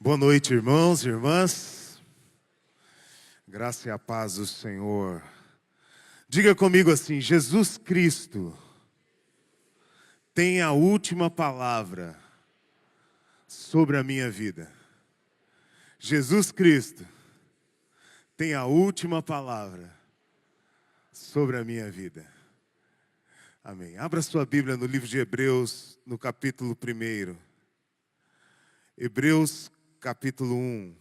Boa noite, irmãos e irmãs. Graça e a paz do Senhor. Diga comigo assim: Jesus Cristo tem a última palavra sobre a minha vida. Jesus Cristo tem a última palavra sobre a minha vida. Amém. Abra sua Bíblia no livro de Hebreus, no capítulo 1. Hebreus, capítulo 1.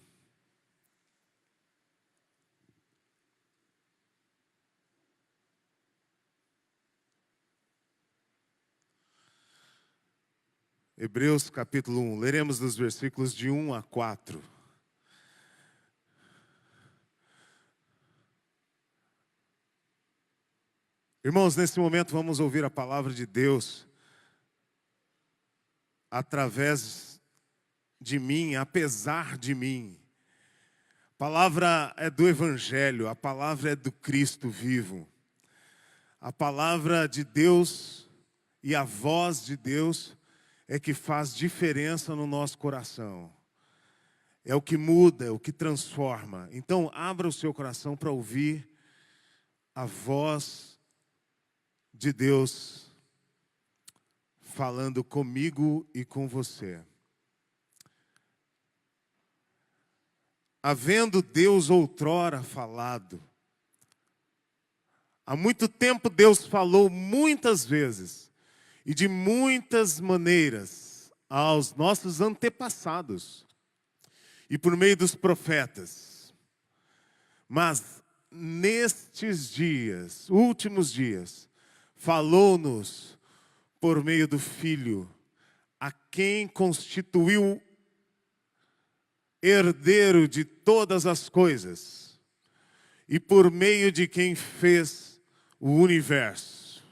Hebreus, capítulo 1. Leremos dos versículos de 1 a 4. Irmãos, nesse momento vamos ouvir a palavra de Deus através de mim, apesar de mim. A palavra é do Evangelho, a palavra é do Cristo vivo. A palavra de Deus e a voz de Deus é que faz diferença no nosso coração. É o que muda, é o que transforma. Então, abra o seu coração para ouvir a voz de Deus falando comigo e com você. Havendo Deus outrora falado, há muito tempo Deus falou muitas vezes e de muitas maneiras aos nossos antepassados e por meio dos profetas. Mas nestes dias, últimos dias, falou-nos por meio do Filho, a quem constituiu herdeiro de todas as coisas e por meio de quem fez o universo.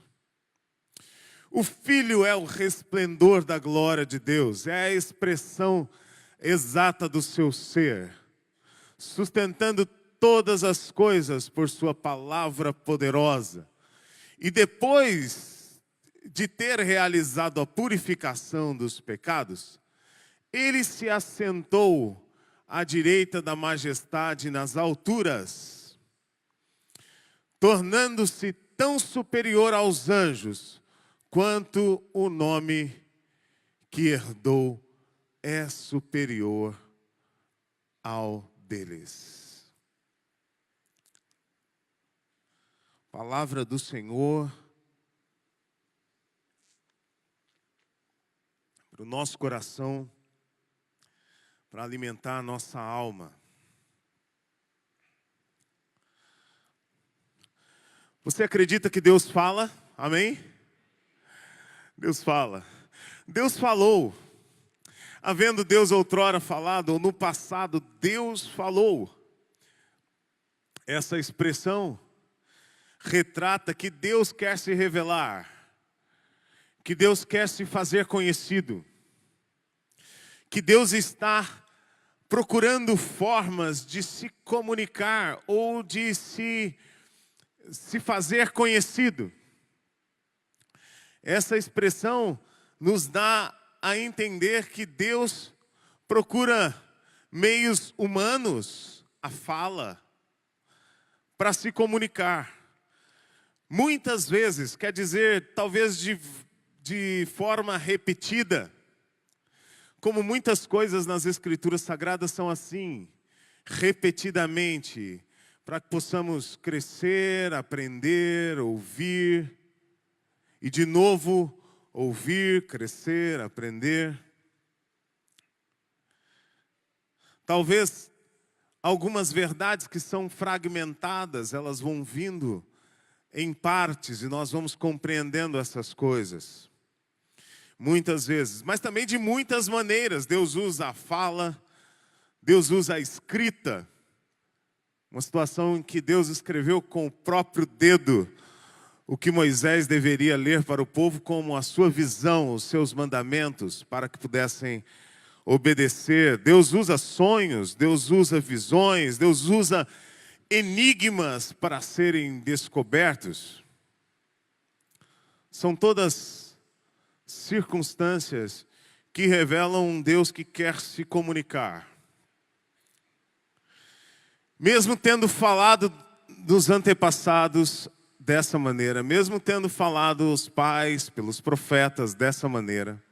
O Filho é o resplendor da glória de Deus, é a expressão exata do seu ser, sustentando todas as coisas por sua palavra poderosa. E depois de ter realizado a purificação dos pecados, ele se assentou à direita da majestade nas alturas, tornando-se tão superior aos anjos, quanto o nome que herdou é superior ao deles. Palavra do Senhor para o nosso coração, para alimentar a nossa alma. Você acredita que Deus fala? Amém? Deus fala. Deus falou. Havendo Deus outrora falado, ou no passado Deus falou. Essa expressão retrata que Deus quer se revelar, que Deus quer se fazer conhecido, que Deus está procurando formas de se comunicar ou de se fazer conhecido. Essa expressão nos dá a entender que Deus procura meios humanos, a fala, para se comunicar. Muitas vezes, quer dizer, talvez de forma repetida, como muitas coisas nas Escrituras Sagradas são assim, repetidamente, para que possamos crescer, aprender, ouvir, e de novo ouvir, crescer, aprender. Talvez algumas verdades que são fragmentadas, elas vão vindo em partes e nós vamos compreendendo essas coisas. Muitas vezes, mas também de muitas maneiras. Deus usa a fala, Deus usa a escrita. Uma situação em que Deus escreveu com o próprio dedo o que Moisés deveria ler para o povo como a sua visão, os seus mandamentos, para que pudessem obedecer. Deus usa sonhos, Deus usa visões, Deus usa enigmas para serem descobertos. São todas circunstâncias que revelam um Deus que quer se comunicar. Mesmo tendo falado dos antepassados dessa maneira, mesmo tendo falado os pais, pelos profetas dessa maneira,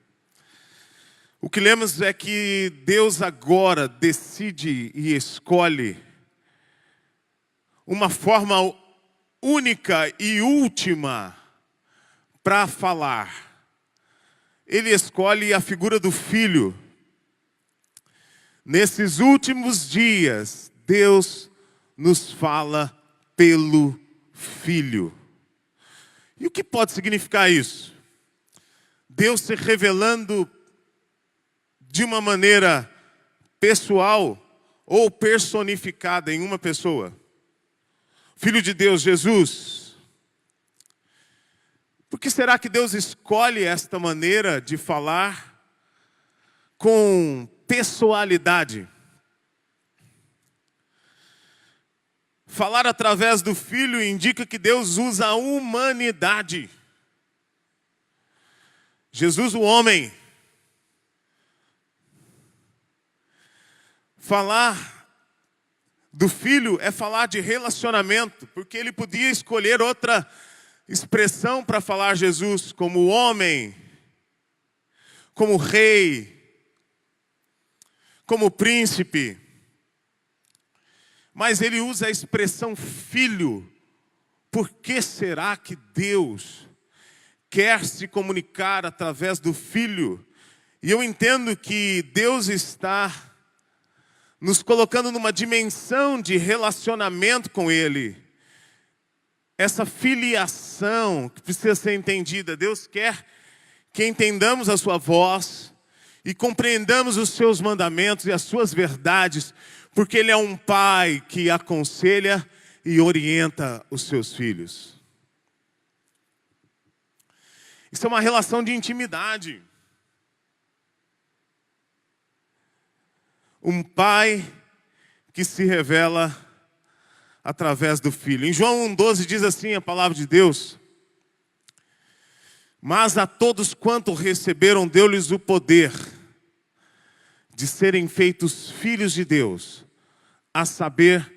o que lemos é que Deus agora decide e escolhe uma forma única e última para falar. Ele escolhe a figura do Filho. Nesses últimos dias, Deus nos fala pelo Filho. E o que pode significar isso? Deus se revelando de uma maneira pessoal ou personificada em uma pessoa. Filho de Deus, Jesus. Por que será que Deus escolhe esta maneira de falar com pessoalidade? Falar através do Filho indica que Deus usa a humanidade. Jesus, o homem. Falar do Filho é falar de relacionamento, porque ele podia escolher outra expressão para falar Jesus, como homem, como rei, como príncipe. Mas ele usa a expressão filho. Por que será que Deus quer se comunicar através do Filho? E eu entendo que Deus está nos colocando numa dimensão de relacionamento com Ele. Essa filiação que precisa ser entendida. Deus quer que entendamos a sua voz e compreendamos os seus mandamentos e as suas verdades, porque Ele é um pai que aconselha e orienta os seus filhos. Isso é uma relação de intimidade. Um pai que se revela através do Filho. Em João 1,12 diz assim a palavra de Deus: mas a todos quanto receberam, deu-lhes o poder de serem feitos filhos de Deus, a saber,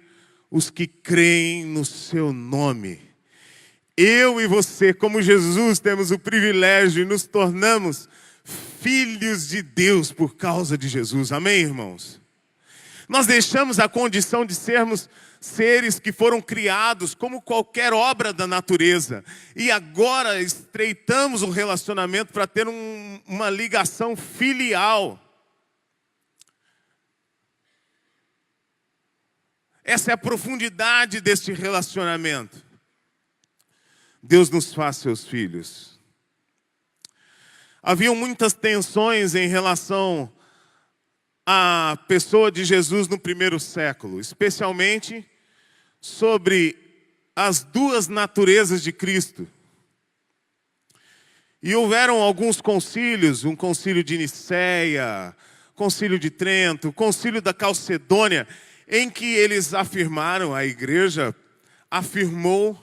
os que creem no seu nome. Eu e você, como Jesus, temos o privilégio e nos tornamos filhos de Deus por causa de Jesus. Amém, irmãos? Nós deixamos a condição de sermos seres que foram criados como qualquer obra da natureza. E agora estreitamos o relacionamento para ter uma ligação filial. Essa é a profundidade deste relacionamento. Deus nos faz seus filhos. Haviam muitas tensões em relação à pessoa de Jesus no primeiro século, especialmente sobre as duas naturezas de Cristo. E houveram alguns concílios, um concílio de Nicéia, concílio de Trento, concílio da Calcedônia, em que eles afirmaram, a igreja afirmou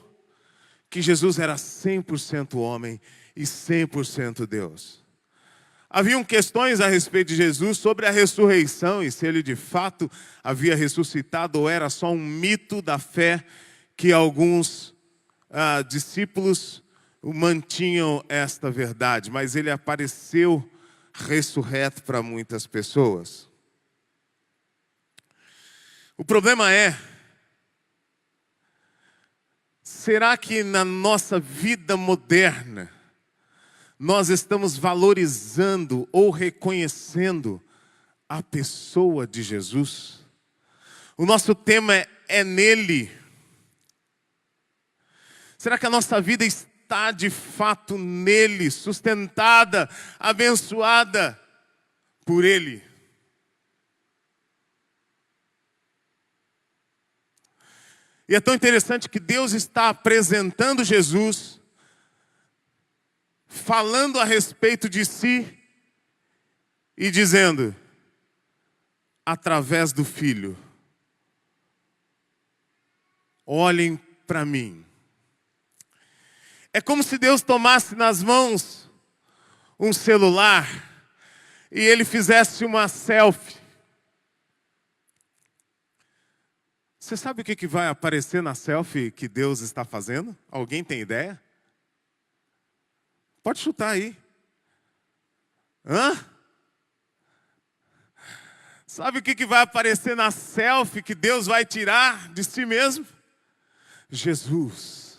que Jesus era 100% homem e 100% Deus. Haviam questões a respeito de Jesus sobre a ressurreição e se ele de fato havia ressuscitado ou era só um mito da fé que alguns discípulos mantinham esta verdade. Mas ele apareceu ressurreto para muitas pessoas. O problema é, será que na nossa vida moderna nós estamos valorizando ou reconhecendo a pessoa de Jesus? O nosso tema é nele. Será que a nossa vida está de fato nele, sustentada, abençoada por ele? E é tão interessante que Deus está apresentando Jesus, falando a respeito de si e dizendo, através do Filho, olhem para mim. É como se Deus tomasse nas mãos um celular e ele fizesse uma selfie. Você sabe o que vai aparecer na selfie que Deus está fazendo? Alguém tem ideia? Pode chutar aí. Hã? Sabe o que vai aparecer na selfie que Deus vai tirar de si mesmo? Jesus.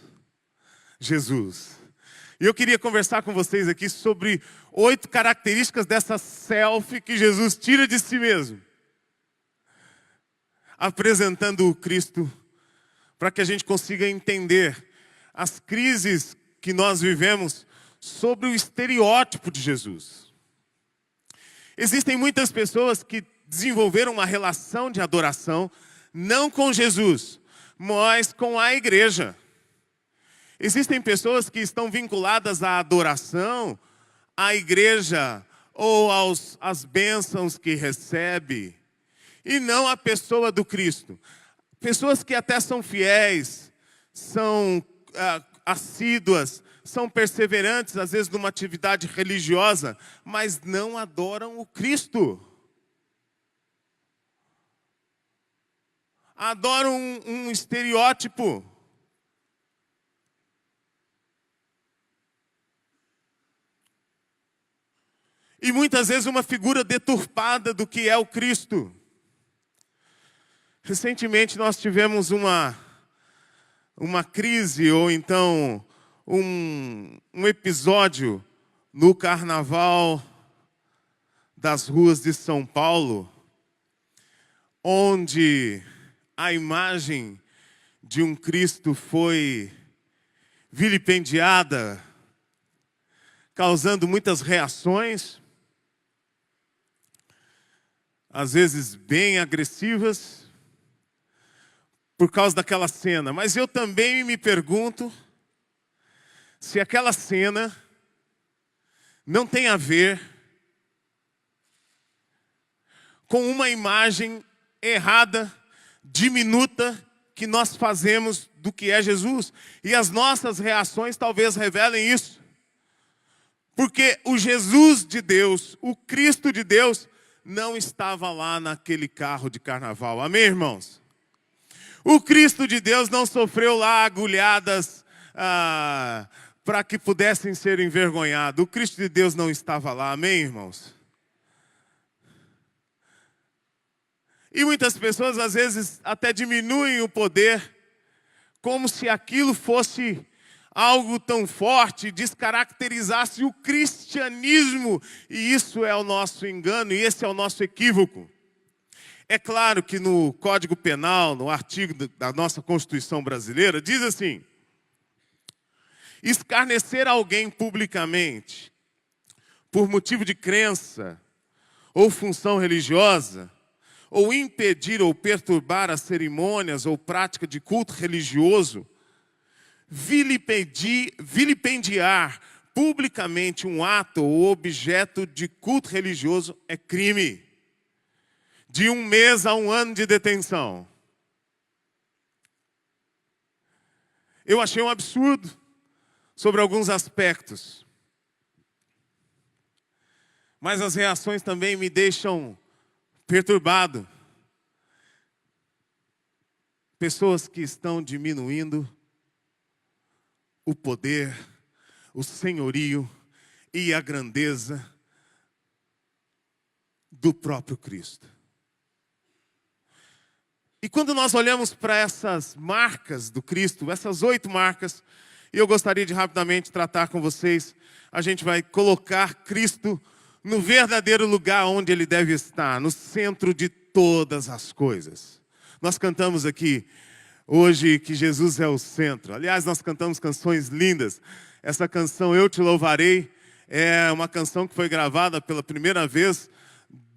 Jesus. E eu queria conversar com vocês aqui sobre 8 características dessa selfie que Jesus tira de si mesmo, apresentando o Cristo, para que a gente consiga entender as crises que nós vivemos sobre o estereótipo de Jesus. Existem muitas pessoas que desenvolveram uma relação de adoração, não com Jesus, mas com a igreja. Existem pessoas que estão vinculadas à adoração, à igreja ou às bênçãos que recebe, e não à pessoa do Cristo. Pessoas que até são fiéis, são assíduas, são perseverantes, às vezes numa atividade religiosa, mas não adoram o Cristo. Adoram um estereótipo. E muitas vezes uma figura deturpada do que é o Cristo. Recentemente nós tivemos uma crise, ou então um episódio no Carnaval das ruas de São Paulo, onde a imagem de um Cristo foi vilipendiada, causando muitas reações, às vezes bem agressivas, por causa daquela cena. Mas eu também me pergunto se aquela cena não tem a ver com uma imagem errada, diminuta, que nós fazemos do que é Jesus. E as nossas reações talvez revelem isso. Porque o Jesus de Deus, o Cristo de Deus, não estava lá naquele carro de carnaval. Amém, irmãos? O Cristo de Deus não sofreu lá agulhadas para que pudessem ser envergonhados. O Cristo de Deus não estava lá. Amém, irmãos? E muitas pessoas às vezes até diminuem o poder, como se aquilo fosse algo tão forte, descaracterizasse o cristianismo. E isso é o nosso engano, e esse é o nosso equívoco. É claro que no Código Penal, no artigo da nossa Constituição brasileira, diz assim: escarnecer alguém publicamente por motivo de crença ou função religiosa, ou impedir ou perturbar as cerimônias ou prática de culto religioso, vilipendiar publicamente um ato ou objeto de culto religioso é crime. De 1 mês a 1 ano de detenção. Eu achei um absurdo sobre alguns aspectos. Mas as reações também me deixam perturbado. Pessoas que estão diminuindo o poder, o senhorio e a grandeza do próprio Cristo. E quando nós olhamos para essas marcas do Cristo, essas 8 marcas, e eu gostaria de rapidamente tratar com vocês, a gente vai colocar Cristo no verdadeiro lugar onde Ele deve estar, no centro de todas as coisas. Nós cantamos aqui hoje que Jesus é o centro. Aliás, nós cantamos canções lindas. Essa canção, Eu Te Louvarei, é uma canção que foi gravada pela primeira vez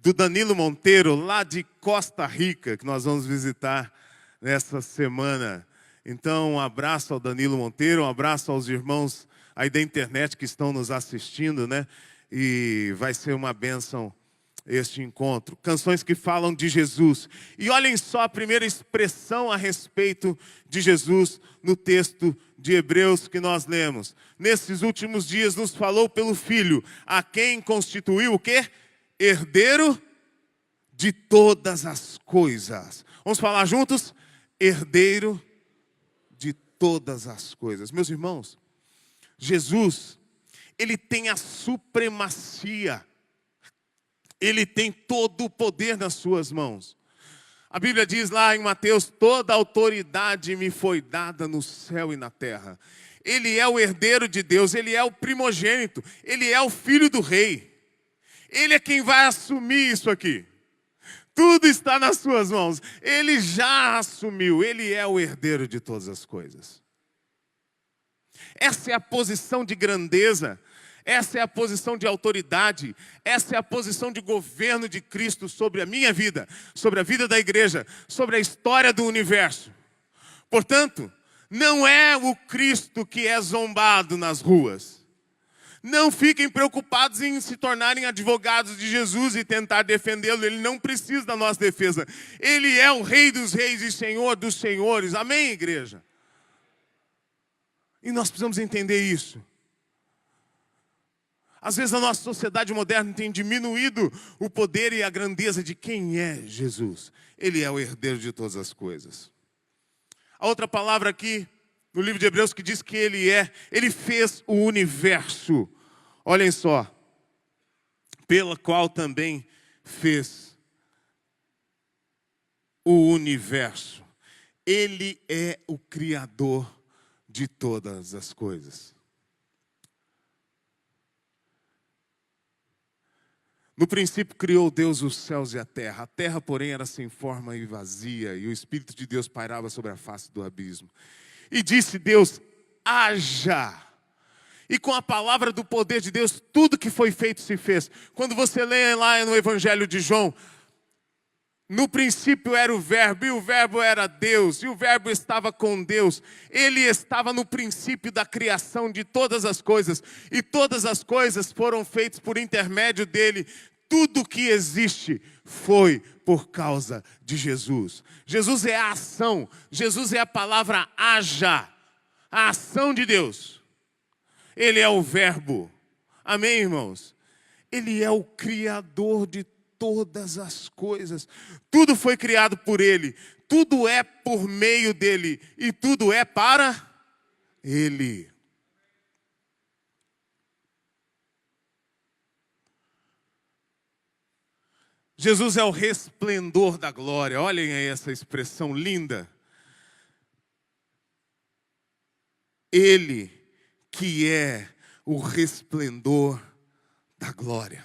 do Danilo Monteiro, lá de Costa Rica, que nós vamos visitar nessa semana. Então, um abraço ao Danilo Monteiro, um abraço aos irmãos aí da internet que estão nos assistindo, né? E vai ser uma bênção este encontro. Canções que falam de Jesus. E olhem só a primeira expressão a respeito de Jesus no texto de Hebreus que nós lemos. Nesses últimos dias nos falou pelo Filho, a quem constituiu o quê? Herdeiro de todas as coisas. Vamos falar juntos? herdeiro de todas as coisas. Meus irmãos, Jesus, ele tem a supremacia. Ele tem todo o poder nas suas mãos. A Bíblia diz lá em Mateus: toda autoridade me foi dada no céu e na terra. Ele é o herdeiro de Deus, ele é o primogênito, ele é o filho do rei. Ele é quem vai assumir isso aqui. Tudo está nas suas mãos. Ele já assumiu, ele é o herdeiro de todas as coisas. Essa é a posição de grandeza. Essa é a posição de autoridade, essa é a posição de governo de Cristo sobre a minha vida, sobre a vida da igreja, sobre a história do universo. Portanto, não é o Cristo que é zombado nas ruas. Não fiquem preocupados em se tornarem advogados de Jesus e tentar defendê-lo. Ele não precisa da nossa defesa. Ele é o Rei dos reis e Senhor dos senhores. Amém, igreja? E nós precisamos entender isso. Às vezes a nossa sociedade moderna tem diminuído o poder e a grandeza de quem é Jesus. Ele é o herdeiro de todas as coisas. A outra palavra aqui no livro de Hebreus que diz que ele fez o universo. Olhem só, pela qual também fez o universo. Ele é o Criador de todas as coisas. No princípio criou Deus os céus e a terra, porém era sem forma e vazia, e o Espírito de Deus pairava sobre a face do abismo. E disse Deus: haja. E com a palavra do poder de Deus, tudo que foi feito se fez. Quando você lê lá no Evangelho de João, no princípio era o Verbo, e o Verbo era Deus, e o Verbo estava com Deus. Ele estava no princípio da criação de todas as coisas, e todas as coisas foram feitas por intermédio dele. Tudo que existe foi por causa de Jesus. Jesus é a ação, Jesus é a palavra haja, a ação de Deus. Ele é o Verbo. Amém, irmãos? Ele é o Criador de todas as coisas. Tudo foi criado por Ele. Tudo é por meio dEle. E tudo é para Ele. Jesus é o resplendor da glória. Olhem aí essa expressão linda. Ele que é o resplendor da glória.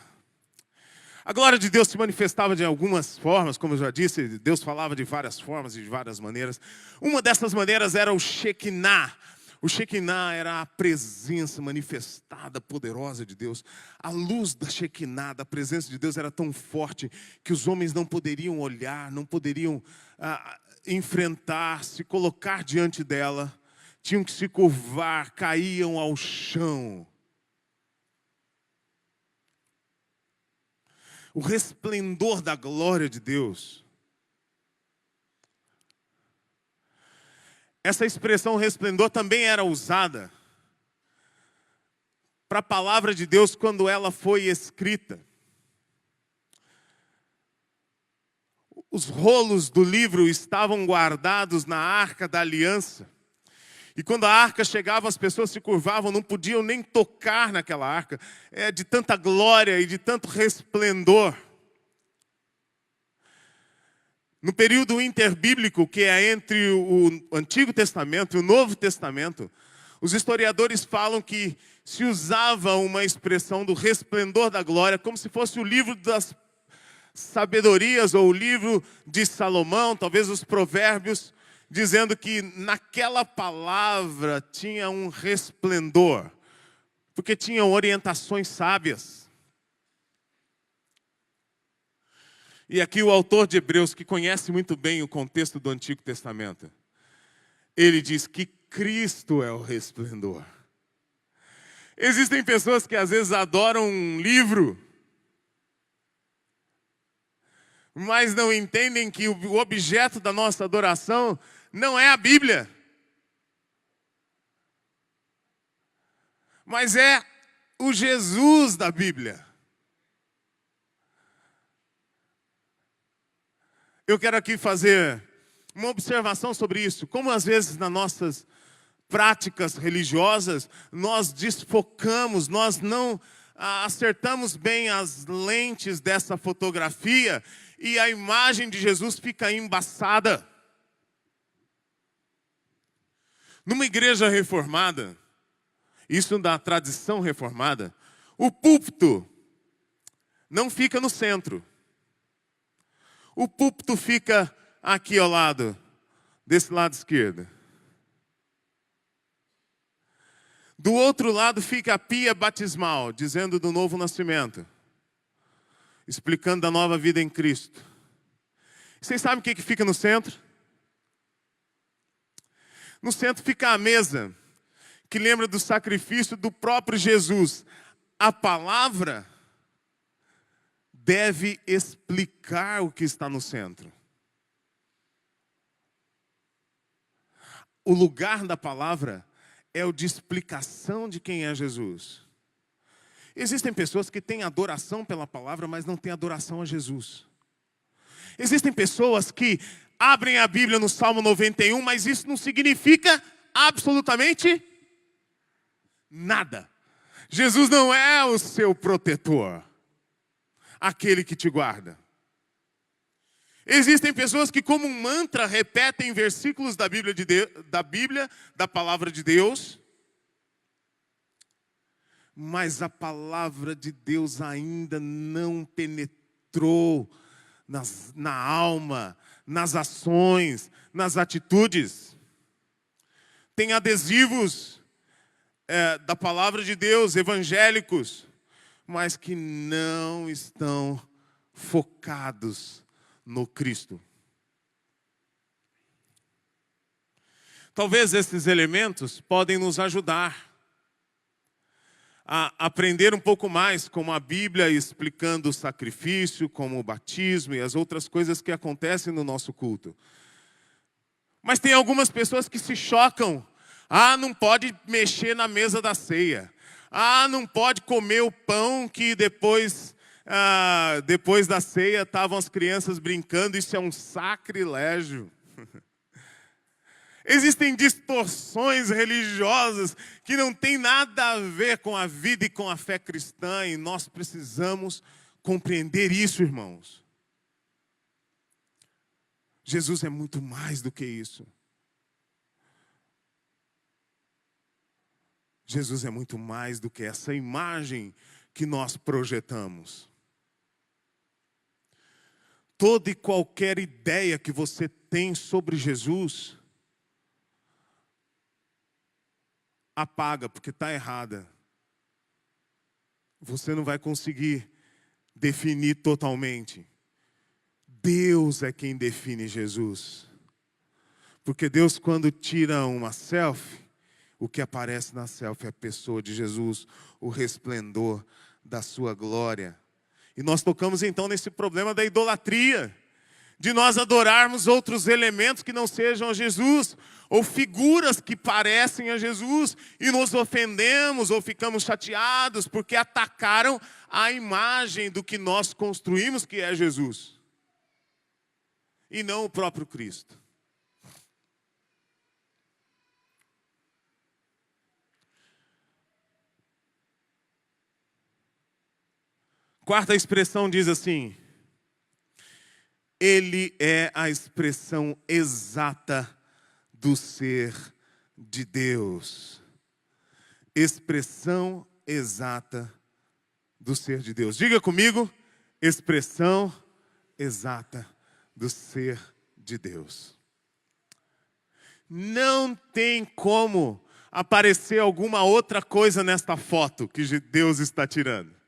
A glória de Deus se manifestava de algumas formas, como eu já disse, Deus falava de várias formas e de várias maneiras. Uma dessas maneiras era o Shekinah. O Shekinah era a presença manifestada, poderosa de Deus. A luz da Shekinah, da presença de Deus, era tão forte que os homens não poderiam olhar, não poderiam enfrentar, se colocar diante dela. Tinham que se curvar, caíam ao chão. O resplendor da glória de Deus. Essa expressão resplendor também era usada para a palavra de Deus quando ela foi escrita. Os rolos do livro estavam guardados na arca da aliança. E quando a arca chegava, as pessoas se curvavam, não podiam nem tocar naquela arca. É de tanta glória e de tanto resplendor. No período interbíblico, que é entre o Antigo Testamento e o Novo Testamento, os historiadores falam que se usava uma expressão do resplendor da glória, como se fosse o livro das sabedorias ou o livro de Salomão, talvez os provérbios, dizendo que naquela palavra tinha um resplendor, porque tinham orientações sábias. E aqui o autor de Hebreus, que conhece muito bem o contexto do Antigo Testamento, ele diz que Cristo é o resplendor. Existem pessoas que às vezes adoram um livro, mas não entendem que o objeto da nossa adoração não é a Bíblia, mas é o Jesus da Bíblia. Eu quero aqui fazer Uma observação sobre isso. Como às vezes nas nossas práticas religiosas, nós desfocamos, nós não acertamos bem as lentes dessa fotografia e a imagem de Jesus fica embaçada. Numa igreja reformada, isso da tradição reformada, o púlpito não fica no centro. O púlpito fica aqui ao lado, desse lado esquerdo. Do outro lado fica a pia batismal, dizendo do novo nascimento, explicando da nova vida em Cristo. Vocês sabem o que fica no centro? No centro fica a mesa, que lembra do sacrifício do próprio Jesus. A palavra deve explicar o que está no centro. O lugar da palavra é o de explicação de quem é Jesus. Existem pessoas que têm adoração pela palavra, mas não têm adoração a Jesus. Existem pessoas que abrem a Bíblia no Salmo 91, mas isso não significa absolutamente nada. Jesus não é o seu protetor, aquele que te guarda. Existem pessoas que, como um mantra, repetem versículos da Bíblia, da palavra de Deus, mas a palavra de Deus ainda não penetrou na alma, nas ações, nas atitudes. Tem adesivos da palavra de Deus, evangélicos, mas que não estão focados no Cristo. Talvez esses elementos podem nos ajudar a aprender um pouco mais como a Bíblia explicando o sacrifício, como o batismo e as outras coisas que acontecem no nosso culto. Mas tem algumas pessoas que se chocam. Não pode mexer na mesa da ceia. Não pode comer o pão que depois da ceia estavam as crianças brincando. Isso é um sacrilégio. Existem distorções religiosas que não têm nada a ver com a vida e com a fé cristã. E nós precisamos compreender isso, irmãos. Jesus é muito mais do que isso. Jesus é muito mais do que essa imagem que nós projetamos. Toda e qualquer ideia que você tem sobre Jesus, apaga, porque está errada. Você não vai conseguir definir totalmente. Deus é quem define Jesus. Porque Deus, quando tira uma selfie, o que aparece na selfie é a pessoa de Jesus, o resplendor da sua glória. E nós tocamos então nesse problema da idolatria, de nós adorarmos outros elementos que não sejam a Jesus, ou figuras que parecem a Jesus, e nos ofendemos ou ficamos chateados porque atacaram a imagem do que nós construímos, que é Jesus, e não o próprio Cristo. Quarta expressão diz assim: Ele é a expressão exata do ser de Deus. Expressão exata do ser de Deus. Diga comigo, expressão exata do ser de Deus. Não tem como aparecer alguma outra coisa nesta foto que Deus está tirando.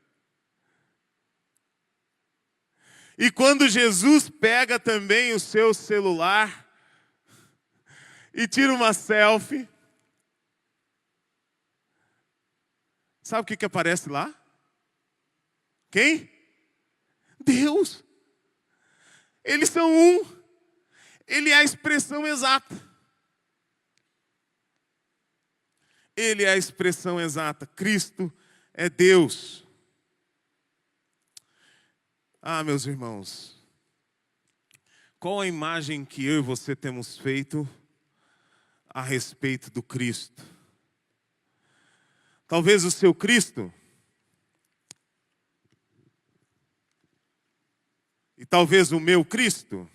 E quando Jesus pega também o seu celular e tira uma selfie, sabe o que aparece lá? Quem? Deus. Eles são um. Ele é a expressão exata. Ele é a expressão exata. Cristo é Deus. Meus irmãos, qual a imagem que eu e você temos feito a respeito do Cristo? Talvez o seu Cristo, e talvez o meu Cristo,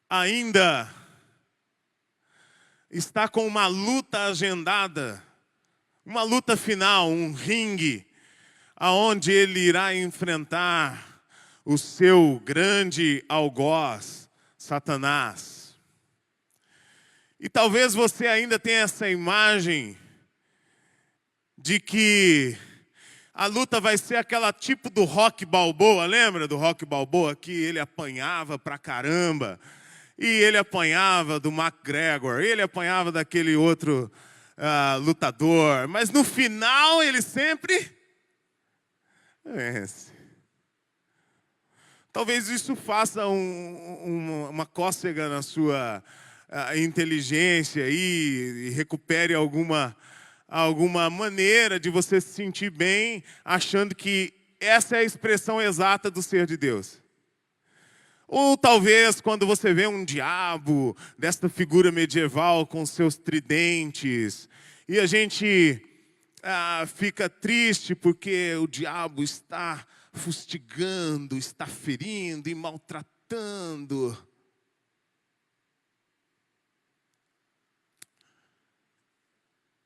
ainda está com uma luta agendada, uma luta final, um ringue, aonde ele irá enfrentar o seu grande algoz, Satanás. E talvez você ainda tenha essa imagem de que a luta vai ser aquela tipo do Rocky Balboa, lembra do Rocky Balboa? Que ele apanhava pra caramba, e ele apanhava do McGregor, ele apanhava daquele outro lutador, mas no final ele sempre vence. Talvez isso faça uma cócega na sua inteligência e recupere alguma maneira de você se sentir bem, achando que essa é a expressão exata do ser de Deus. Ou talvez quando você vê um diabo desta figura medieval com seus tridentes, e a gente fica triste porque o diabo está fustigando, está ferindo e maltratando.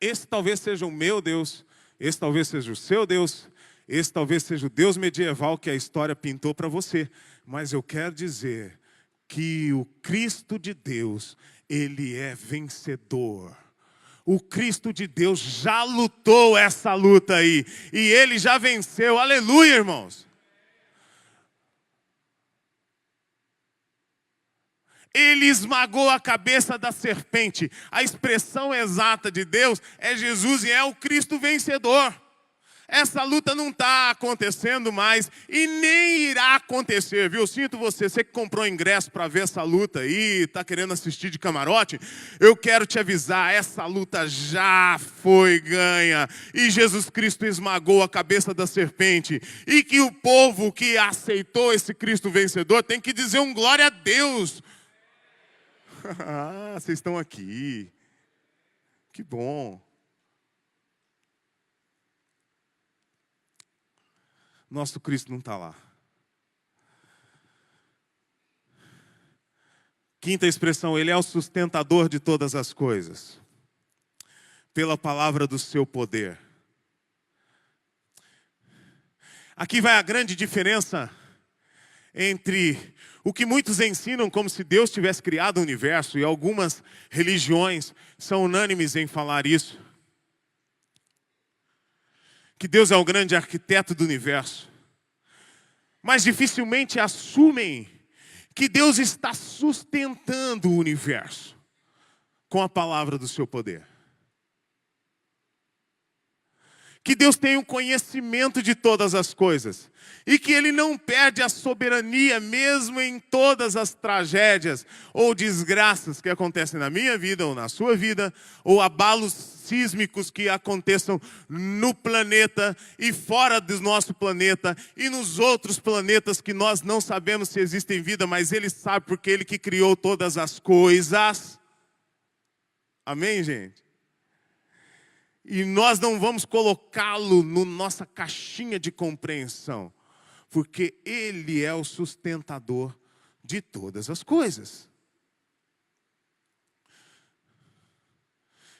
Esse talvez seja o meu Deus, esse talvez seja o seu Deus, esse talvez seja o Deus medieval que a história pintou para você. Mas eu quero dizer que o Cristo de Deus, ele é vencedor. O Cristo de Deus já lutou essa luta aí, e ele já venceu. Aleluia, irmãos. Ele esmagou a cabeça da serpente. A expressão exata de Deus é Jesus e é o Cristo vencedor. Essa luta não está acontecendo mais e nem irá acontecer, viu? Eu sinto você que comprou ingresso para ver essa luta aí, está querendo assistir de camarote. Eu quero te avisar, essa luta já foi ganha. E Jesus Cristo esmagou a cabeça da serpente. E que o povo que aceitou esse Cristo vencedor tem que dizer um glória a Deus. Ah, vocês estão aqui. Que bom. Nosso Cristo não está lá. Quinta expressão, ele é o sustentador de todas as coisas. Pela palavra do seu poder. Aqui vai a grande diferença entre o que muitos ensinam como se Deus tivesse criado o universo, e algumas religiões são unânimes em falar isso. Que Deus é o grande arquiteto do universo. Mas dificilmente assumem que Deus está sustentando o universo com a palavra do seu poder. Que Deus tem o conhecimento de todas as coisas. E que Ele não perde a soberania mesmo em todas as tragédias ou desgraças que acontecem na minha vida ou na sua vida, ou abalos sísmicos que aconteçam no planeta e fora do nosso planeta e nos outros planetas que nós não sabemos se existem vida, mas Ele sabe porque Ele que criou todas as coisas. Amém, gente? E nós não vamos colocá-lo na nossa caixinha de compreensão, porque Ele é o sustentador de todas as coisas.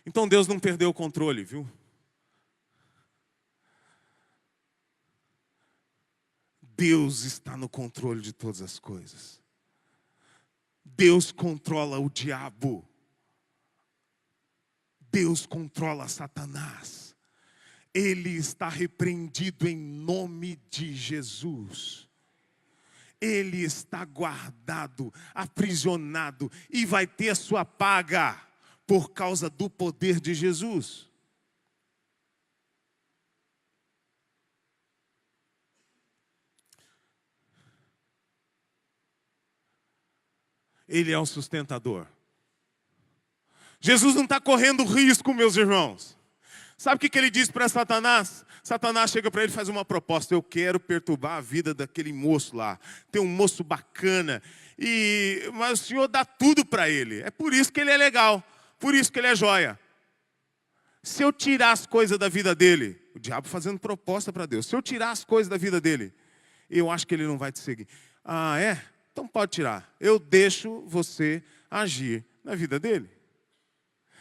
Então Deus não perdeu o controle, viu? Deus está no controle de todas as coisas. Deus controla o diabo. Deus controla Satanás. Ele está repreendido em nome de Jesus. Ele está guardado, aprisionado e vai ter sua paga por causa do poder de Jesus. Ele é o sustentador. Jesus não está correndo risco, meus irmãos. Sabe o que ele diz para Satanás? Satanás chega para ele e faz uma proposta: eu quero perturbar a vida daquele moço lá. Tem um moço bacana, mas o Senhor dá tudo para ele. É por isso que ele é legal, por isso que ele é joia. Se eu tirar as coisas da vida dele, o diabo fazendo proposta para Deus, se eu tirar as coisas da vida dele, eu acho que ele não vai te seguir. Ah, é? Então pode tirar. Eu deixo você agir na vida dele.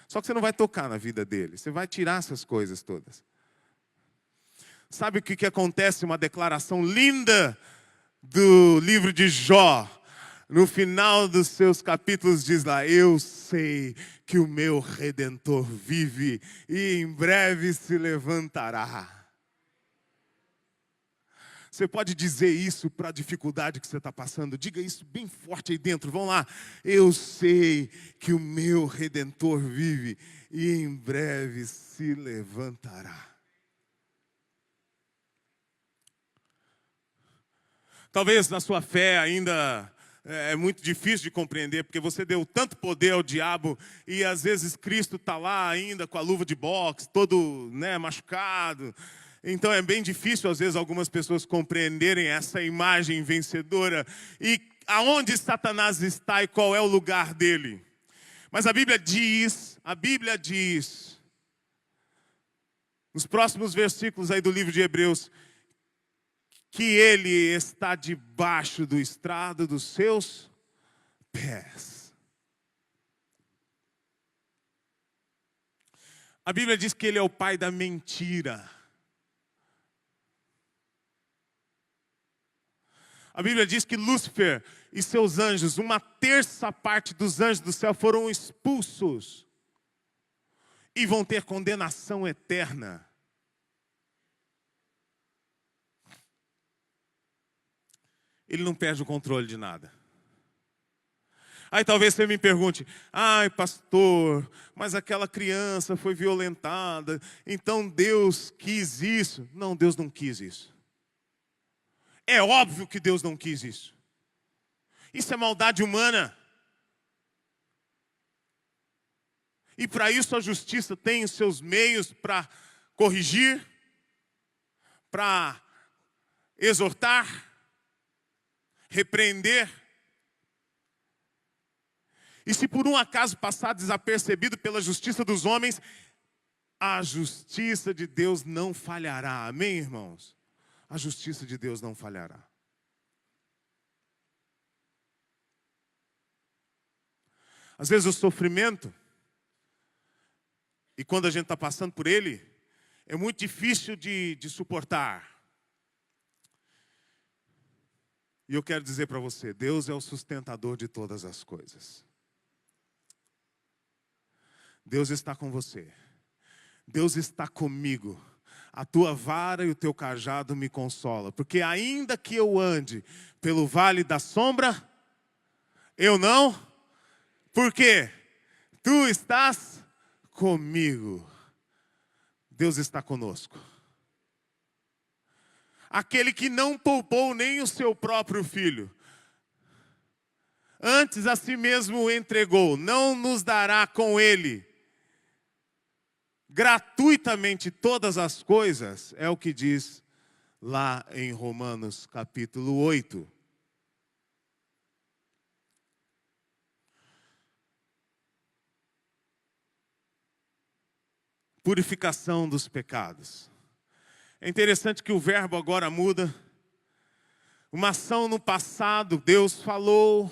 Só que você não vai tocar na vida dele, você vai tirar essas coisas todas. Sabe o que acontece? Uma declaração linda do livro de Jó. No final dos seus capítulos diz lá: eu sei que o meu Redentor vive e em breve se levantará. Você pode dizer isso para a dificuldade que você está passando. Diga isso bem forte aí dentro. Vamos lá. Eu sei que o meu Redentor vive e em breve se levantará. Talvez na sua fé ainda é muito difícil de compreender, porque você deu tanto poder ao diabo e às vezes Cristo está lá ainda com a luva de boxe, todo machucado. Então é bem difícil às vezes algumas pessoas compreenderem essa imagem vencedora e aonde Satanás está e qual é o lugar dele. Mas a Bíblia diz, nos próximos versículos aí do livro de Hebreus, que ele está debaixo do estrado dos seus pés. A Bíblia diz que ele é o pai da mentira. A Bíblia diz que Lúcifer e seus anjos, 1/3 dos anjos do céu foram expulsos e vão ter condenação eterna. Ele não perde o controle de nada. Aí talvez você me pergunte: ai pastor, mas aquela criança foi violentada, então Deus quis isso. Não, Deus não quis isso. É óbvio que Deus não quis isso. Isso é maldade humana. E para isso a justiça tem os seus meios para corrigir, para exortar, repreender. E se por um acaso passar desapercebido pela justiça dos homens, a justiça de Deus não falhará. Amém, irmãos? A justiça de Deus não falhará. Às vezes o sofrimento, e quando a gente está passando por ele, é muito difícil de suportar. E eu quero dizer para você: Deus é o sustentador de todas as coisas. Deus está com você. Deus está comigo. A tua vara e o teu cajado me consolam. Porque ainda que eu ande pelo vale da sombra, eu não. Por quê? Tu estás comigo. Deus está conosco. Aquele que não poupou nem o seu próprio filho, antes a si mesmo o entregou, não nos dará com ele gratuitamente todas as coisas? É o que diz lá em Romanos capítulo 8. Purificação dos pecados. É interessante que o verbo agora muda. Uma ação no passado, Deus falou,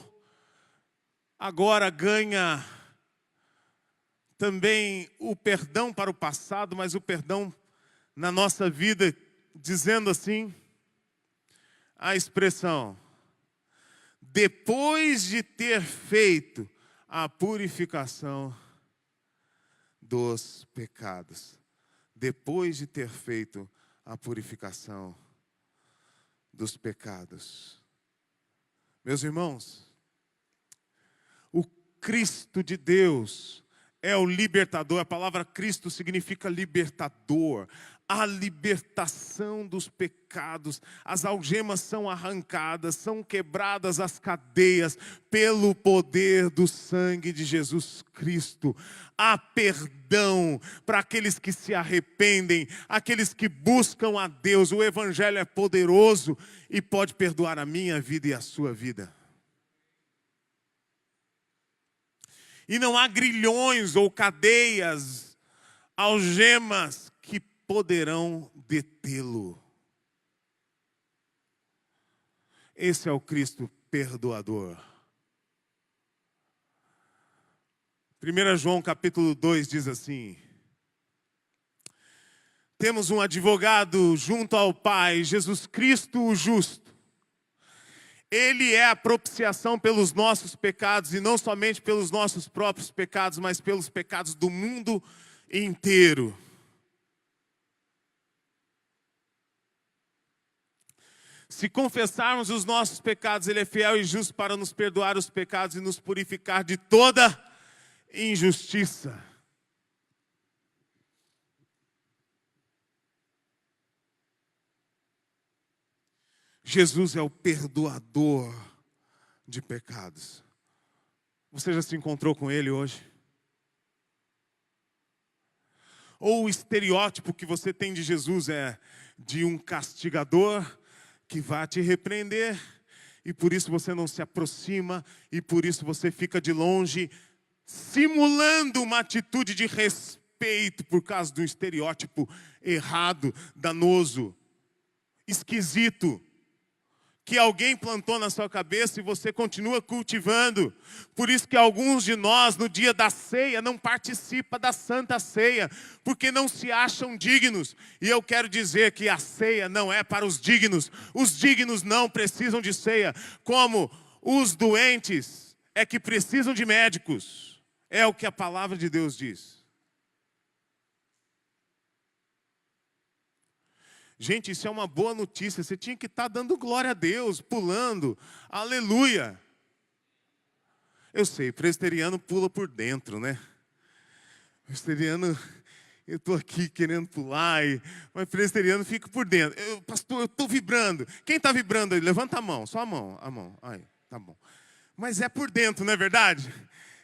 agora ganha também o perdão para o passado, mas o perdão na nossa vida, dizendo assim, a expressão: depois de ter feito a purificação dos pecados. Depois de ter feito a purificação dos pecados. Meus irmãos, o Cristo de Deus é o libertador. A palavra Cristo significa libertador. A libertação dos pecados. As algemas são arrancadas, são quebradas as cadeias pelo poder do sangue de Jesus Cristo. Há perdão para aqueles que se arrependem, aqueles que buscam a Deus. O Evangelho é poderoso e pode perdoar a minha vida e a sua vida. E não há grilhões ou cadeias, algemas que poderão detê-lo. Esse é o Cristo perdoador. 1 João capítulo 2 diz assim: temos um advogado junto ao Pai, Jesus Cristo o justo. Ele é a propiciação pelos nossos pecados, e não somente pelos nossos próprios pecados, mas pelos pecados do mundo inteiro. Se confessarmos os nossos pecados, Ele é fiel e justo para nos perdoar os pecados e nos purificar de toda injustiça. Jesus é o perdoador de pecados. Você já se encontrou com Ele hoje? Ou o estereótipo que você tem de Jesus é de um castigador que vai te repreender, e por isso você não se aproxima, e por isso você fica de longe, simulando uma atitude de respeito por causa de um estereótipo errado, danoso, esquisito, que alguém plantou na sua cabeça e você continua cultivando. Por isso que alguns de nós, no dia da ceia, não participam da Santa Ceia, porque não se acham dignos. E eu quero dizer que a ceia não é para os dignos. Os dignos não precisam de ceia, como os doentes é que precisam de médicos. É o que a palavra de Deus diz. Gente, isso é uma boa notícia. Você tinha que estar dando glória a Deus, pulando. Aleluia. Eu sei, presbiteriano pula por dentro, né? Presbiteriano, eu estou aqui querendo pular, mas presbiteriano fica por dentro. Pastor, eu estou vibrando. Quem está vibrando aí? Levanta a mão, só a mão. A mão. Aí, tá bom. Mas é por dentro, não é verdade?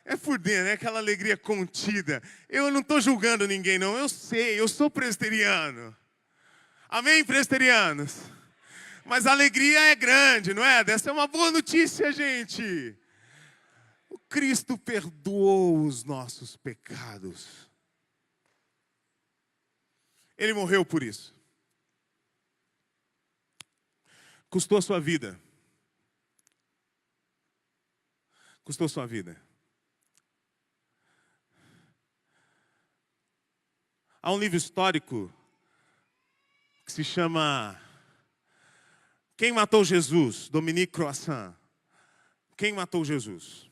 É por dentro, é aquela alegria contida. Eu não estou julgando ninguém, não. Eu sei, eu sou presbiteriano. Amém, presbiterianos? Mas a alegria é grande, não é? Essa é uma boa notícia, gente. O Cristo perdoou os nossos pecados. Ele morreu por isso. Custou a sua vida. Custou sua vida. Há um livro histórico que se chama Quem Matou Jesus? Dominique Croissant. Quem matou Jesus?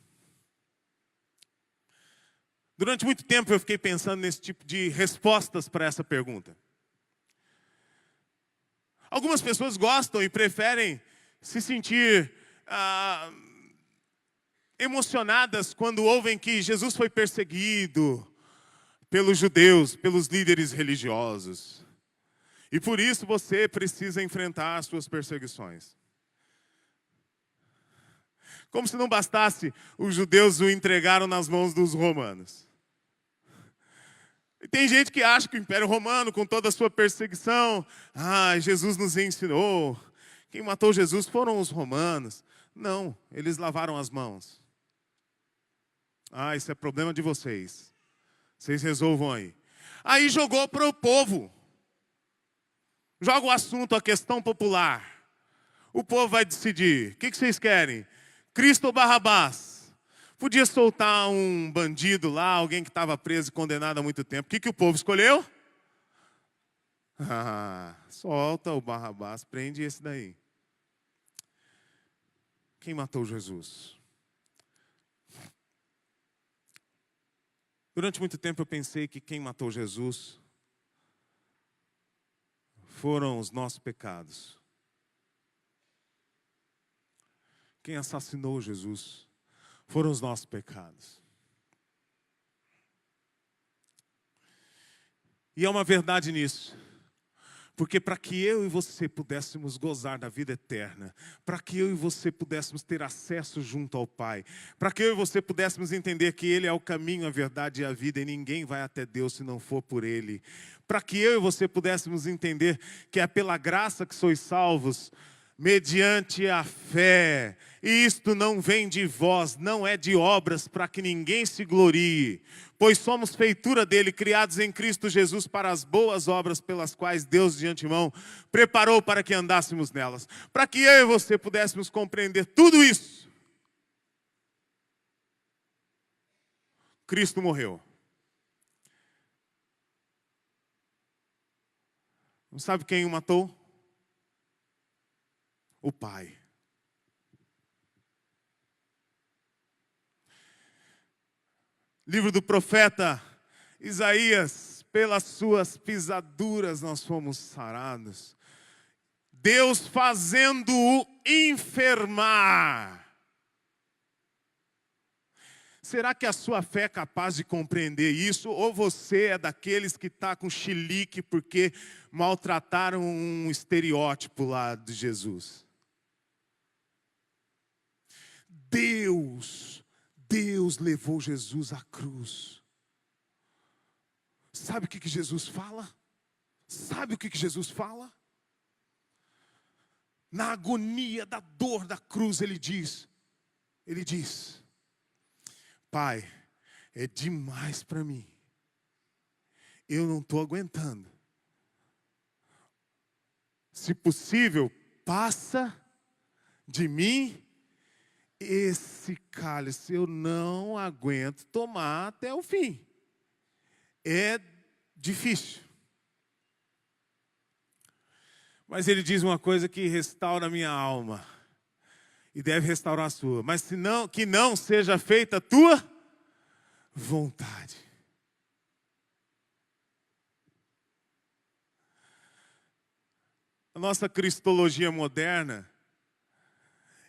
Durante muito tempo eu fiquei pensando nesse tipo de respostas para essa pergunta. Algumas pessoas gostam e preferem se sentir emocionadas quando ouvem que Jesus foi perseguido pelos judeus, pelos líderes religiosos. E por isso você precisa enfrentar as suas perseguições. Como se não bastasse, os judeus o entregaram nas mãos dos romanos. E tem gente que acha que o Império Romano, com toda a sua perseguição, Jesus nos ensinou. Quem matou Jesus foram os romanos. Não, eles lavaram as mãos. Isso é problema de vocês. Vocês resolvam aí. Aí jogou para o povo. Joga o assunto, a questão popular. O povo vai decidir. O que vocês querem? Cristo ou Barrabás? Podia soltar um bandido lá, alguém que estava preso e condenado há muito tempo. O que o povo escolheu? Solta o Barrabás, prende esse daí. Quem matou Jesus? Durante muito tempo eu pensei que quem matou Jesus foram os nossos pecados. Quem assassinou Jesus foram os nossos pecados. E há uma verdade nisso. Porque para que eu e você pudéssemos gozar da vida eterna, para que eu e você pudéssemos ter acesso junto ao Pai, para que eu e você pudéssemos entender que Ele é o caminho, a verdade e a vida, e ninguém vai até Deus se não for por Ele, para que eu e você pudéssemos entender que é pela graça que sois salvos, mediante a fé, e isto não vem de vós, não é de obras, para que ninguém se glorie, pois somos feitura dele, criados em Cristo Jesus para as boas obras pelas quais Deus de antemão preparou para que andássemos nelas. Para que eu e você pudéssemos compreender tudo isso, Cristo morreu. Não sabe quem o matou? O Pai. Livro do profeta Isaías, pelas suas pisaduras nós fomos sarados. Deus fazendo-o enfermar. Será que a sua fé é capaz de compreender isso? Ou você é daqueles que está com chilique porque maltrataram um estereótipo lá de Jesus? Deus levou Jesus à cruz. Sabe o que Jesus fala? Sabe o que Jesus fala? Na agonia da dor da cruz ele diz, Pai, é demais para mim. Eu não estou aguentando. Se possível, passa de mim esse cálice. Eu não aguento tomar até o fim. É difícil. Mas ele diz uma coisa que restaura a minha alma. E deve restaurar a sua. Mas se não, que não seja feita a tua vontade. A nossa cristologia moderna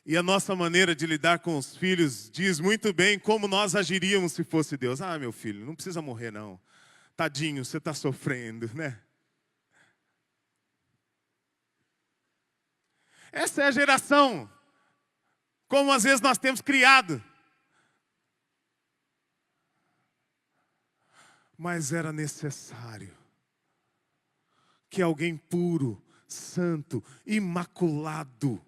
e a nossa maneira de lidar com os filhos diz muito bem como nós agiríamos se fosse Deus. Ah, meu filho, não precisa morrer não. Tadinho, você está sofrendo, né? Essa é a geração, como às vezes nós temos criado. Mas era necessário que alguém puro, santo, imaculado,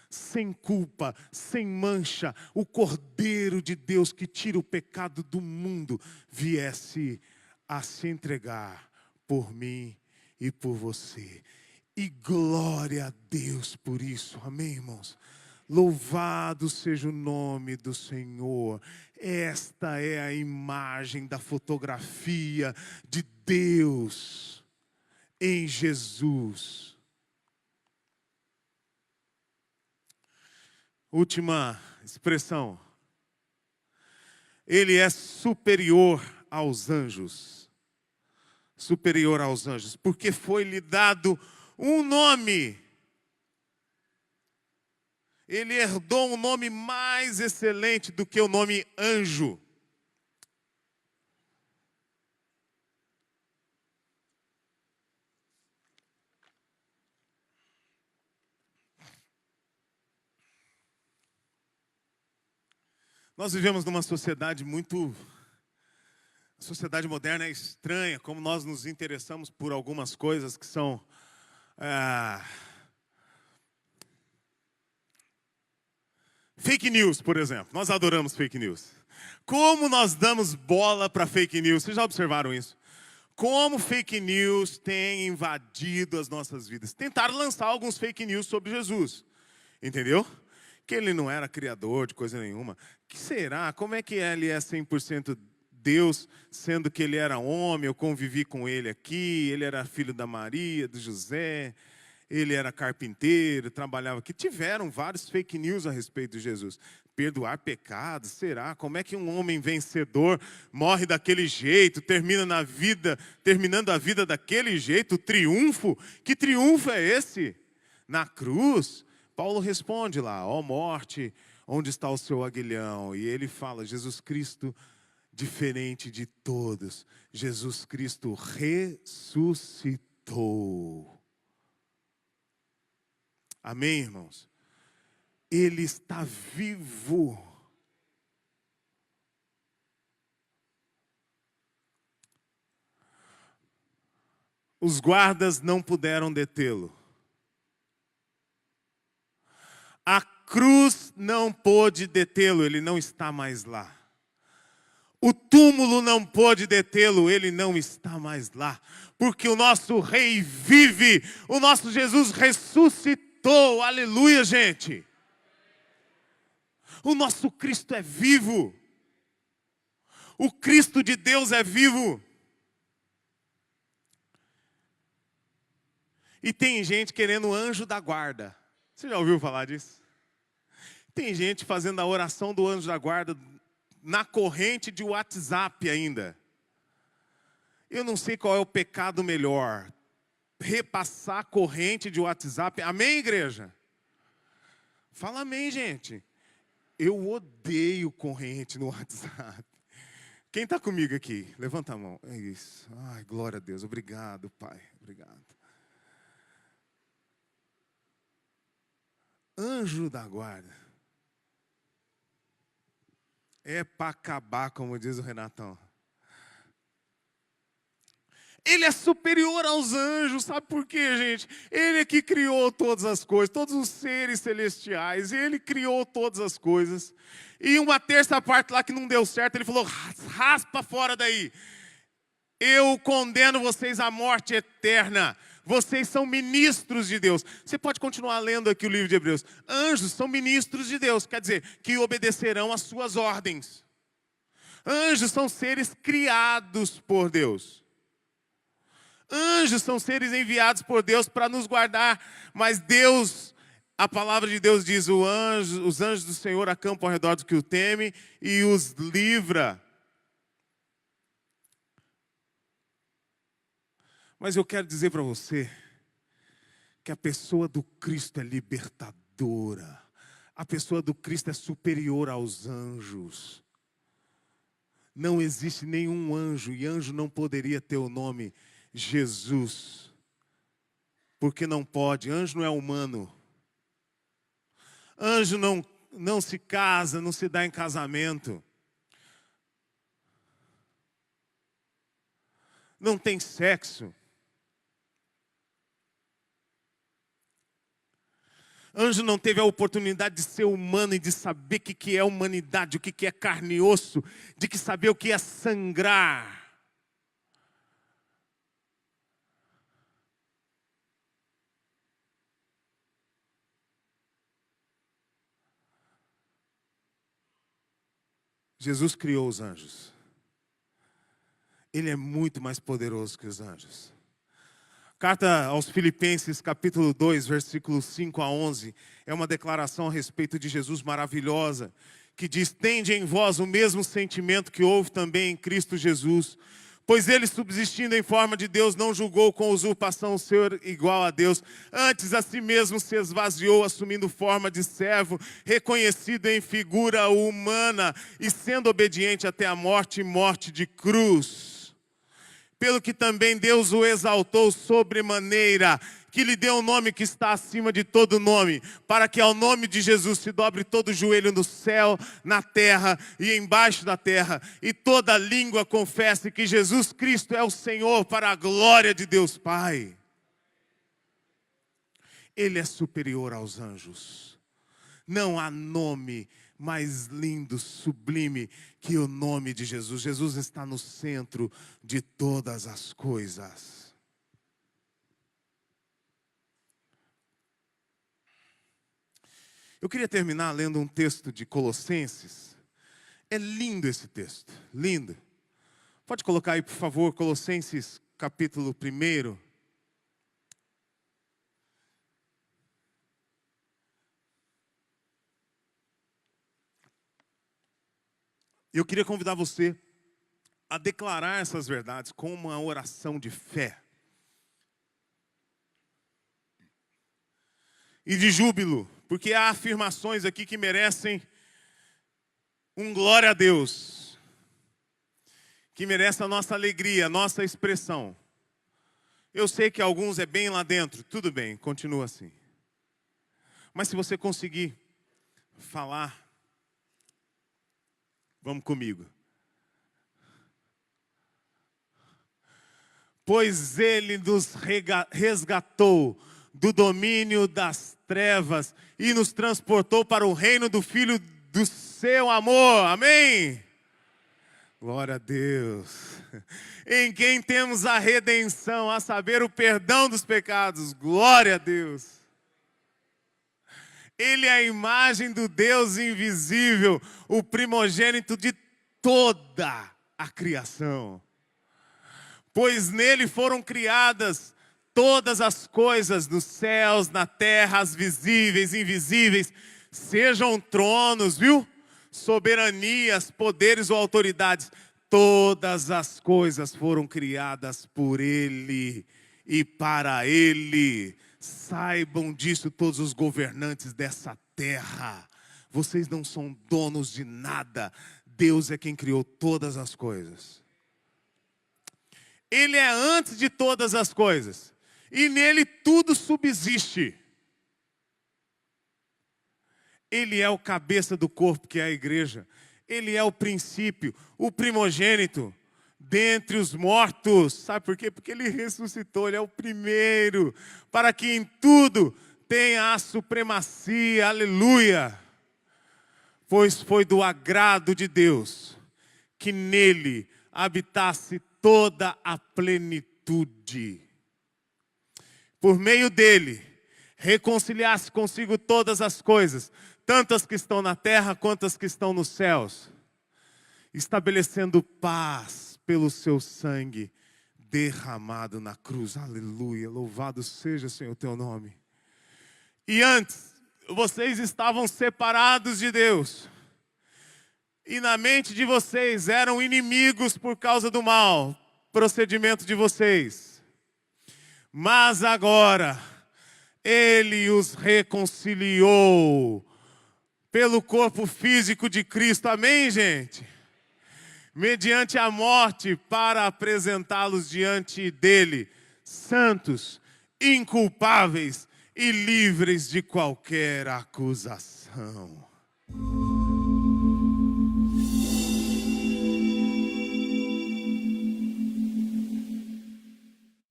sem culpa, sem mancha, o Cordeiro de Deus que tira o pecado do mundo, viesse a se entregar por mim e por você. E glória a Deus por isso, amém, irmãos? Louvado seja o nome do Senhor. Esta é a imagem da fotografia de Deus em Jesus. Última expressão. Ele é superior aos anjos. Superior aos anjos, porque foi-lhe dado um nome. Ele herdou um nome mais excelente do que o nome anjo. Nós vivemos numa sociedade a sociedade moderna é estranha, como nós nos interessamos por algumas coisas que são fake news, por exemplo. Nós adoramos fake news. Como nós damos bola para fake news? Vocês já observaram isso? Como fake news tem invadido as nossas vidas. Tentaram lançar alguns fake news sobre Jesus. Entendeu? Que ele não era criador de coisa nenhuma. Que será? Como é que ele é 100% Deus, sendo que ele era homem? Eu convivi com ele aqui, ele era filho da Maria, do José, ele era carpinteiro, trabalhava aqui. Tiveram vários fake news a respeito de Jesus. Perdoar pecados, será? Como é que um homem vencedor morre daquele jeito, terminando a vida daquele jeito? O triunfo? Que triunfo é esse? Na cruz? Paulo responde lá, ó morte, onde está o seu aguilhão? E ele fala, Jesus Cristo diferente de todos. Jesus Cristo ressuscitou. Amém, irmãos? Ele está vivo. Os guardas não puderam detê-lo. A cruz não pôde detê-lo, ele não está mais lá. O túmulo não pôde detê-lo, ele não está mais lá. Porque o nosso Rei vive, o nosso Jesus ressuscitou. Aleluia, gente. O nosso Cristo é vivo. O Cristo de Deus é vivo. E tem gente querendo o anjo da guarda. Você já ouviu falar disso? Tem gente fazendo a oração do anjo da guarda na corrente de WhatsApp ainda. Eu não sei qual é o pecado melhor. Repassar a corrente de WhatsApp. Amém, igreja? Fala amém, gente. Eu odeio corrente no WhatsApp. Quem está comigo aqui? Levanta a mão. É isso. Ai, glória a Deus. Obrigado, Pai. Obrigado. Anjo da guarda. É para acabar, como diz o Renatão. Ele é superior aos anjos, sabe por quê, gente? Ele é que criou todas as coisas, todos os seres celestiais, ele criou todas as coisas. E uma terça parte lá que não deu certo, ele falou, raspa fora daí. Eu condeno vocês à morte eterna. Vocês são ministros de Deus. Você pode continuar lendo aqui o livro de Hebreus. Anjos são ministros de Deus, quer dizer, que obedecerão às suas ordens. Anjos são seres criados por Deus. Anjos são seres enviados por Deus para nos guardar, mas Deus, a palavra de Deus diz, os anjos do Senhor acampam ao redor do que o teme e os livra. Mas eu quero dizer para você que a pessoa do Cristo é libertadora. A pessoa do Cristo é superior aos anjos. Não existe nenhum anjo, e anjo não poderia ter o nome Jesus, porque não pode, anjo não é humano. Anjo não se casa, não se dá em casamento. Não tem sexo. Anjo não teve a oportunidade de ser humano e de saber o que é humanidade, o que é carne e osso, de que saber o que é sangrar. Jesus criou os anjos. Ele é muito mais poderoso que os anjos. Carta aos Filipenses, capítulo 2, versículos 5 a 11, é uma declaração a respeito de Jesus maravilhosa, que diz, tende em vós o mesmo sentimento que houve também em Cristo Jesus, pois ele, subsistindo em forma de Deus, não julgou com usurpação o ser igual a Deus, antes a si mesmo se esvaziou, assumindo forma de servo, reconhecido em figura humana, e sendo obediente até a morte e morte de cruz. Pelo que também Deus o exaltou sobremaneira, que lhe deu um nome que está acima de todo nome, para que ao nome de Jesus se dobre todo joelho no céu, na terra e embaixo da terra, e toda língua confesse que Jesus Cristo é o Senhor, para a glória de Deus Pai. Ele é superior aos anjos. Não há nome mais lindo, sublime que o nome de Jesus. Jesus está no centro de todas as coisas. Eu queria terminar lendo um texto de Colossenses. É lindo esse texto, lindo. Pode colocar aí, por favor, Colossenses capítulo 1. Eu queria convidar você a declarar essas verdades com uma oração de fé e de júbilo, porque há afirmações aqui que merecem um glória a Deus. que merece a nossa alegria, a nossa expressão. Eu sei que alguns é bem lá dentro, tudo bem, continua assim. Mas se você conseguir falar, vamos comigo. Pois Ele nos resgatou do domínio das trevas e nos transportou para o reino do Filho do seu amor. Amém? Glória a Deus. Em quem temos a redenção, a saber, o perdão dos pecados. Glória a Deus. Ele é a imagem do Deus invisível, o primogênito de toda a criação. Pois nele foram criadas todas as coisas nos céus, na terra, as visíveis, invisíveis, sejam tronos, viu? Soberanias, poderes ou autoridades, todas as coisas foram criadas por Ele e para Ele. Saibam disso todos os governantes dessa terra. Vocês não são donos de nada. Deus é quem criou todas as coisas. Ele é antes de todas as coisas. E nele tudo subsiste. Ele é o cabeça do corpo, que é a igreja. Ele é o princípio, o primogênito dentre os mortos. Sabe por quê? Porque ele ressuscitou, ele é o primeiro. Para que em tudo tenha a supremacia. Aleluia. Pois foi do agrado de Deus que nele habitasse toda a plenitude. Por meio dele, reconciliasse consigo todas as coisas, tanto as que estão na terra quanto as que estão nos céus, estabelecendo paz pelo seu sangue derramado na cruz. Aleluia, louvado seja, Senhor, o teu nome. E antes, vocês estavam separados de Deus, e na mente de vocês eram inimigos por causa do mau procedimento de vocês. Mas agora, Ele os reconciliou pelo corpo físico de Cristo. Amém, gente? Mediante a morte, para apresentá-los diante dele, santos, inculpáveis e livres de qualquer acusação.